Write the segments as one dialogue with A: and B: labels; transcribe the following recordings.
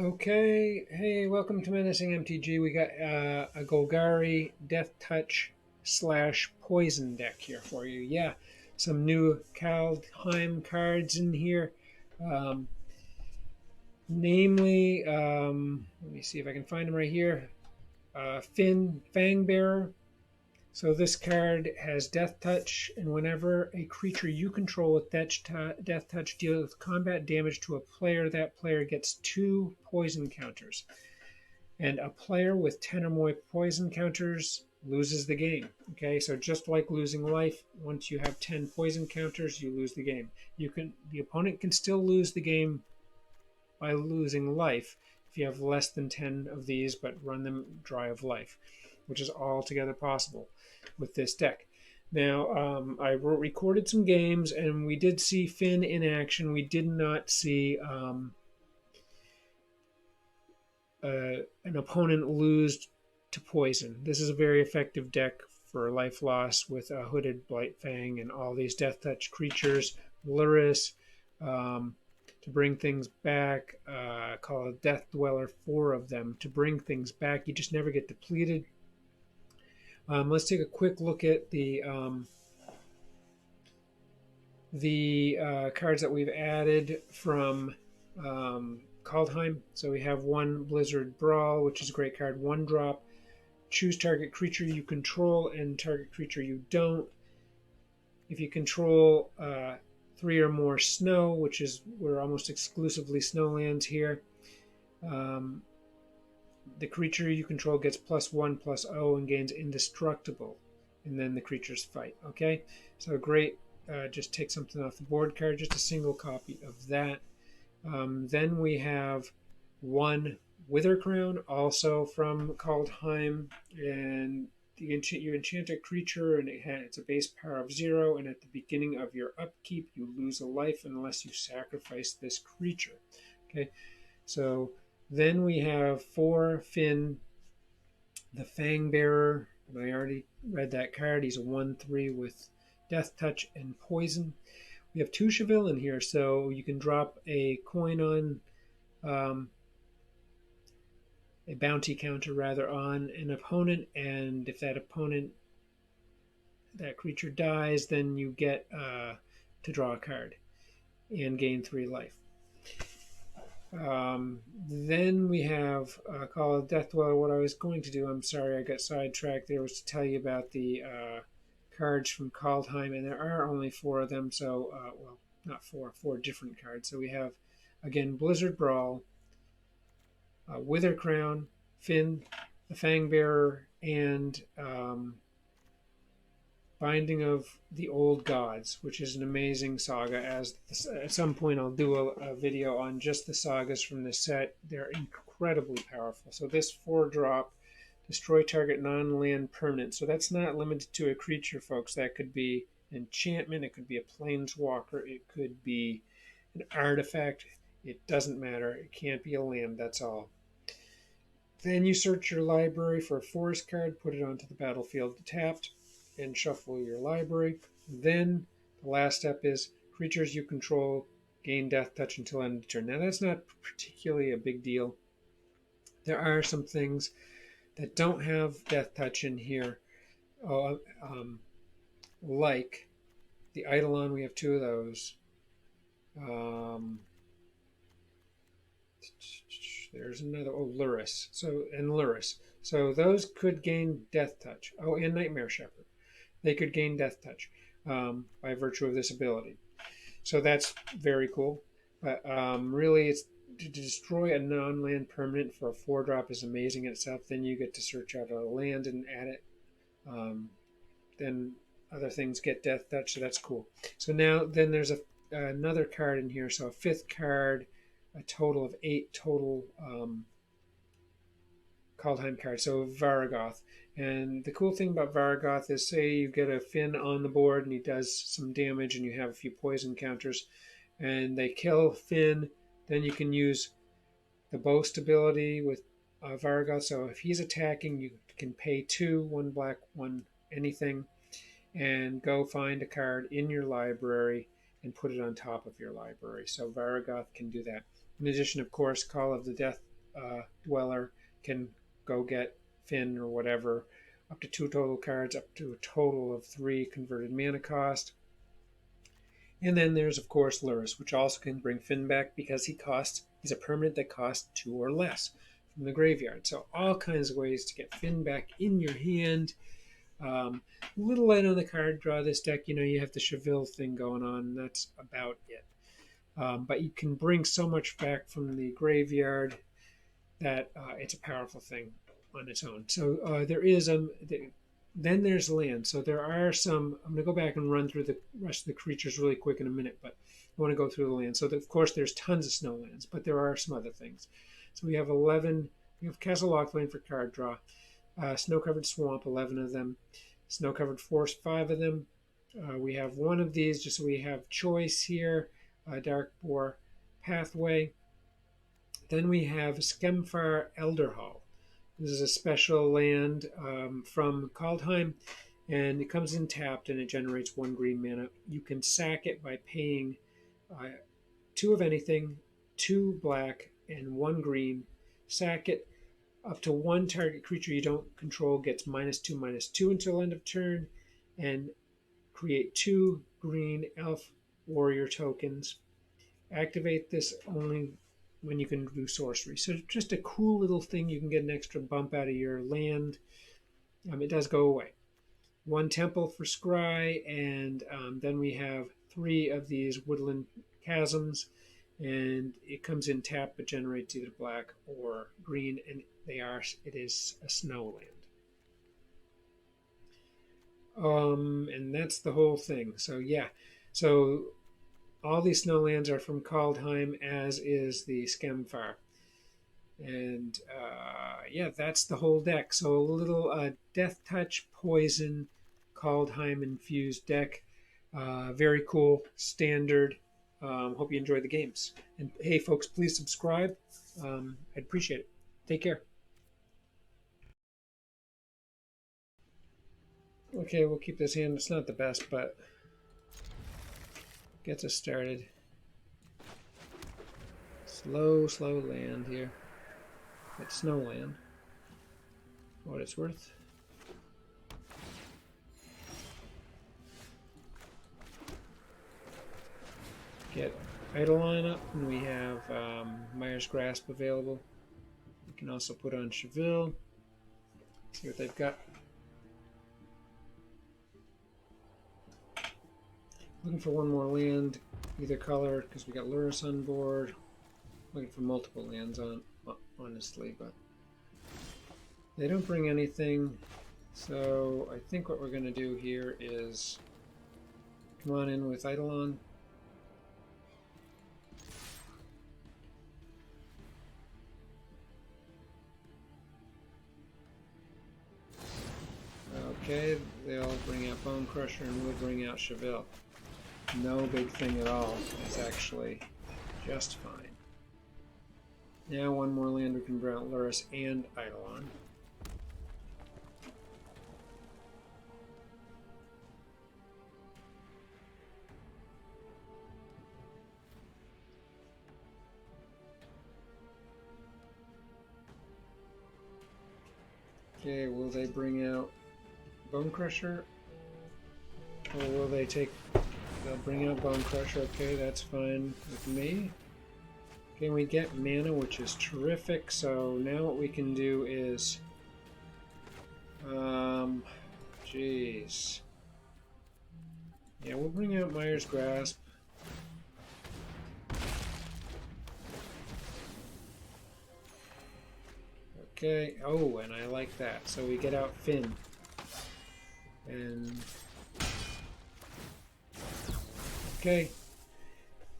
A: Okay, hey, welcome to Menacing MTG. We got a Golgari Deathtoch slash Poison deck here for you. Yeah, some new Kaldheim cards in here. Um, let me see if I can find them right here. Finn Fangbearer. So this card has Death Touch, and whenever a creature you control with Death Touch deals combat damage to a player, that player gets 2 poison counters. And a player with 10 or more poison counters loses the game. Okay, so just like losing life, once you have 10 poison counters, you lose the game. The opponent can still lose the game by losing life if you have less than 10 of these, but run them dry of life, which is altogether possible with this deck. Now, I recorded some games, and we did see Finn in action. We did not see an opponent lose to poison. This is a very effective deck for life loss with a Hooded Blightfang and all these Death Touch creatures. Luris, to bring things back, call a Death Dweller, 4 of them to bring things back. You just never get depleted. Let's take a quick look at the cards that we've added from Kaldheim. So we have one Blizzard Brawl, which is a great card. 1-drop. Choose target creature you control and target creature you don't. If you control 3 or more snow, which is we're almost exclusively snowlands here, the creature you control gets +1/+0 and gains indestructible, and then the creatures fight. Okay, so great. Just take something off the board card, just a single copy of that. Then we have one Wither Crown, also from Kaldheim, and you enchant a creature, and it's a base power of 0, and at the beginning of your upkeep, you lose a life unless you sacrifice this creature. Okay, so then we have 4 Finn, the Fangbearer. I already read that card. He's a 1/3 with Death Touch and Poison. We have 2 Cheville in here, so you can drop a coin on a bounty counter rather on an opponent, and if that creature dies, then you get to draw a card and gain 3 life. Then we have Call of Death Dweller. What I was going to do, I'm sorry I got sidetracked there, was to tell you about the cards from Kaldheim, and there are only 4 of them, so, well, not 4 different cards. So we have, again, Blizzard Brawl, Wither Crown, Finn, the Fangbearer, and Binding of the Old Gods, which is an amazing saga. At some point I'll do a video on just the sagas from this set. They're incredibly powerful. So this 4-drop, destroy target non-land permanent. So that's not limited to a creature, folks. That could be enchantment, it could be a planeswalker, it could be an artifact. It doesn't matter. It can't be a land, that's all. Then you search your library for a forest card, put it onto the battlefield tapped, and shuffle your library. Then the last step is creatures you control gain Death Touch until end of turn. Now that's not particularly a big deal. There are some things that don't have Death Touch in here, like the Eidolon. We have 2 of those. There's another. Luris. And Luris. So those could gain Death Touch. Oh, and Nightmare Shepherd. They could gain Death Touch by virtue of this ability. So that's very cool. But really, it's to destroy a non-land permanent for a 4-drop is amazing in itself. Then you get to search out a land and add it. Then other things get Death Touch, so that's cool. So now, then there's another card in here. So a 5th card, a total of 8 total Kaldheim cards. So Varragoth. And the cool thing about Varragoth is, say you get a Finn on the board and he does some damage and you have a few poison counters and they kill Finn, then you can use the Boast ability with Varragoth. So if he's attacking, you can pay 2, 1 black, 1 anything, and go find a card in your library and put it on top of your library. So Varragoth can do that. In addition, of course, Call of the Death dweller can go get Finn or whatever, up to 2 total cards, up to a total of 3 converted mana cost. And then there's, of course, Lurrus, which also can bring Finn back because he's a permanent that costs 2 or less from the graveyard. So all kinds of ways to get Finn back in your hand. A little light on the card draw this deck. You have the Cheville thing going on, and that's about it. But you can bring so much back from the graveyard that it's a powerful thing on its own. So then there's land. So there are some. I'm going to go back and run through the rest of the creatures really quick in a minute, but I want to go through the land. So of course there's tons of snow lands, but there are some other things. So we have 11. We have Castle Lochlann for card draw. Snow-covered swamp, 11 of them. Snow-covered forest, 5 of them. We have one of these, just so we have choice here. Dark Boar Pathway. Then we have Skemfar Elderhall. This is a special land from Kaldheim, and it comes in tapped, and it generates 1 green mana. You can sack it by paying 2 of anything, 2 black, and 1 green. Sack it. Up to 1 target creature you don't control gets -2/-2 until end of turn, and create 2 green elf warrior tokens. Activate this only when you can do sorcery. So just a cool little thing. You can get an extra bump out of your land. It does go away. 1 temple for Scry, and then we have 3 of these woodland chasms, and it comes in tap but generates either black or green, and it is a snow land. And that's the whole thing. So yeah, so all these snow lands are from Kaldheim, as is the Skemfar. And yeah, that's the whole deck. So a little Deathtoch Poison Kaldheim infused deck. Very cool, standard. Hope you enjoy the games. And hey, folks, please subscribe. I'd appreciate it. Take care. Okay, we'll keep this hand. It's not the best, but gets us started. Slow land here. It's snow land. For what it's worth. Get Eidolon up, and we have Mire's Grasp available. We can also put on Cheville. See what they've got. Looking for 1 more land, either color, because we got Lurrus on board. Looking for multiple lands on, honestly, but they don't bring anything. So I think what we're going to do here is come on in with Eidolon. Okay, they'll bring out Bone Crusher, and we'll bring out Cheville. No big thing at all. It's actually just fine. Now 1 more land, we can bring out Lurrus and Eidolon. Okay, will they bring out Bone Crusher? Or will they they'll bring out Bone Crusher. Okay, that's fine with me. Okay, we get mana, which is terrific. So now what we can do is, geez. Yeah, we'll bring out Mire's Grasp. Okay, oh, and I like that. So we get out Finn. And okay,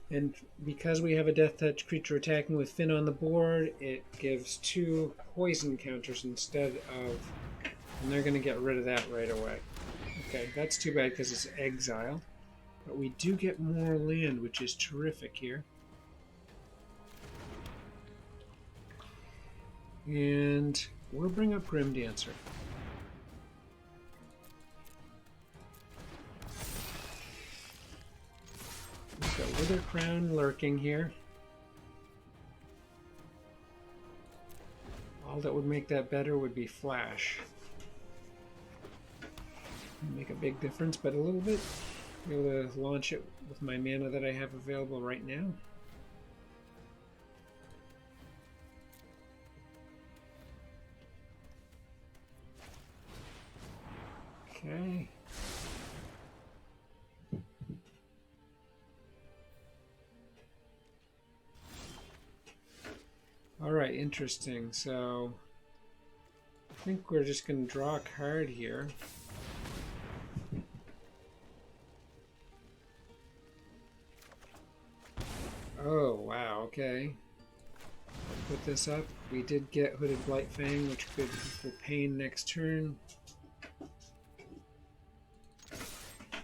A: and because we have a Deathtoch creature attacking with Finn on the board, it gives 2 poison counters instead of, and they're going to get rid of that right away. Okay, that's too bad because it's exiled, but we do get more land, which is terrific here. And we'll bring up Grim Dancer. We've got Wither Crown lurking here. All that would make that better would be flash. Make a big difference, but a little bit. Be able to launch it with my mana that I have available right now. Okay. All right, interesting. So I think we're just going to draw a card here. Oh, wow, okay. I'll put this up. We did get Hooded Blightfang, which could equal pain next turn.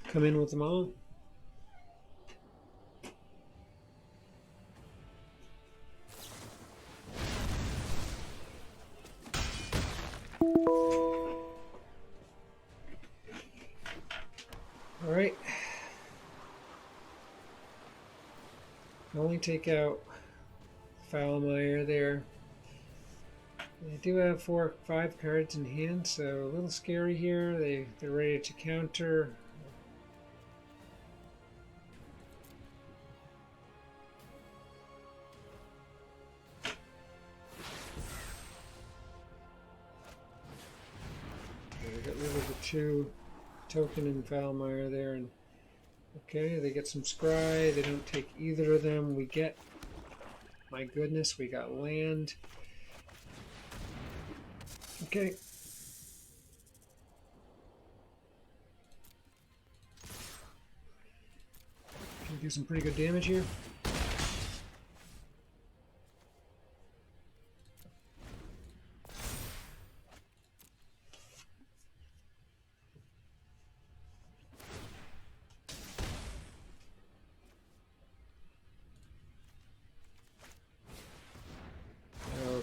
A: Come in with them all. All right. Only take out Foulmire there. They do have 4 or 5 cards in hand, so a little scary here. They're ready to counter. They get rid of the 2 token and Foulmire there, and okay, they get some scry. They don't take either of them. We get, my goodness, we got land. Okay. Can do some pretty good damage here.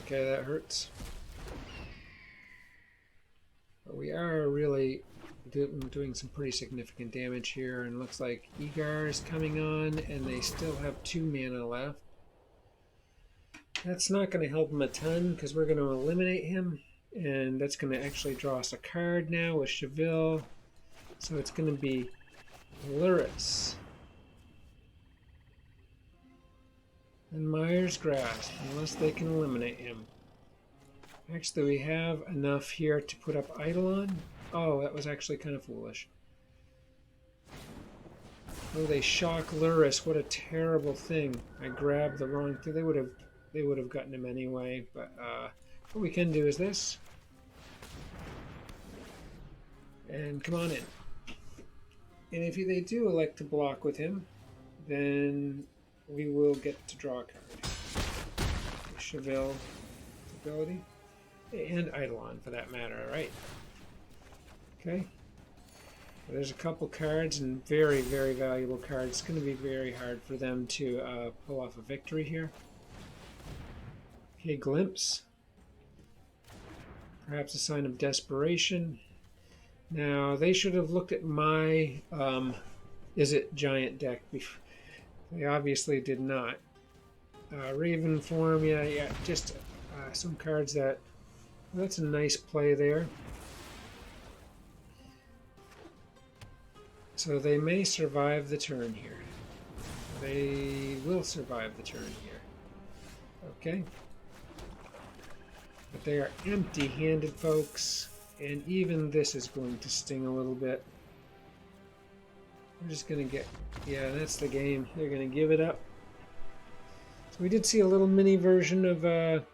A: Okay, that hurts. But we are really doing some pretty significant damage here, and looks like Egar is coming on, and they still have 2 mana left. That's not going to help him a ton, because we're going to eliminate him, and that's going to actually draw us a card now with Cheville. So it's going to be Luris. And Mire's Grasp, unless they can eliminate him. Actually, we have enough here to put up Eidolon. Oh, that was actually kind of foolish. Oh, they shock Luris. What a terrible thing. I grabbed the wrong thing. They would have gotten him anyway, but what we can do is this. And come on in. And if they do elect to block with him, then we will get to draw a card. Cheville ability. And Eidolon, for that matter, right? Okay. There's a couple cards, and very, very valuable cards. It's going to be very hard for them to pull off a victory here. Okay, Glimpse. Perhaps a sign of desperation. Now, they should have looked at my Is-It Giant deck before. They obviously did not. Raven Form, yeah, just some cards that... Well, that's a nice play there. So they may survive the turn here. They will survive the turn here. Okay. But they are empty-handed, folks. And even this is going to sting a little bit. We're just going to get... Yeah, that's the game. They're going to give it up. So we did see a little mini version of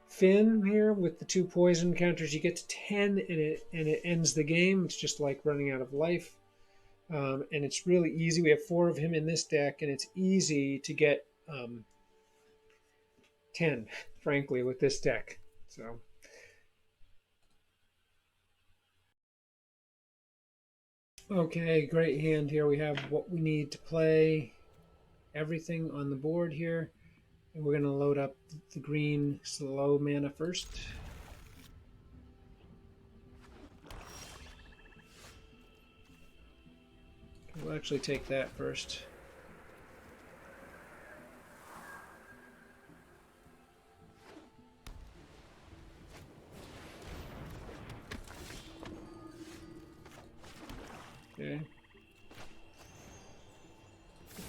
A: Finn here with the 2 poison counters. You get to 10 and it ends the game. It's just like running out of life. And it's really easy. We have 4 of him in this deck, and it's easy to get 10, frankly, with this deck. So... Okay, great hand here. We have what we need to play. Everything on the board here. And we're going to load up the green slow mana first. We'll actually take that first. Okay.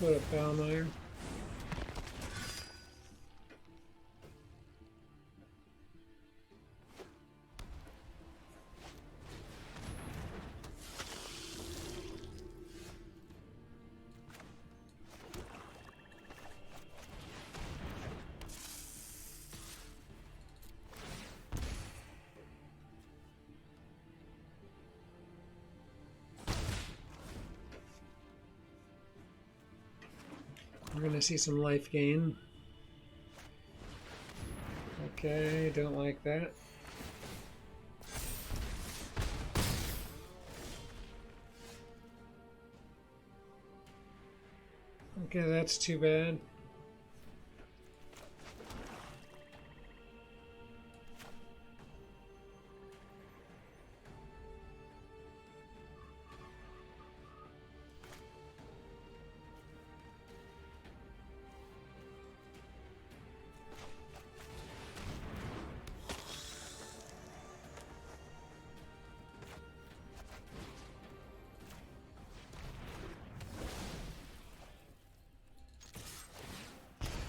A: Put up Balmeyer. We're going to see some life gain. Okay, don't like that. Okay, that's too bad.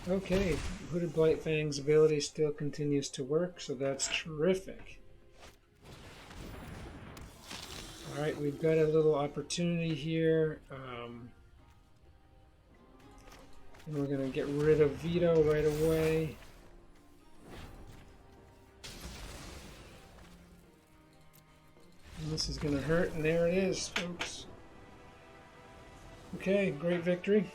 A: Okay, Hooded Blightfang's ability still continues to work, so that's terrific. Alright, we've got a little opportunity here. And we're going to get rid of Veto right away. And this is going to hurt, and there it is, folks. Okay, great victory.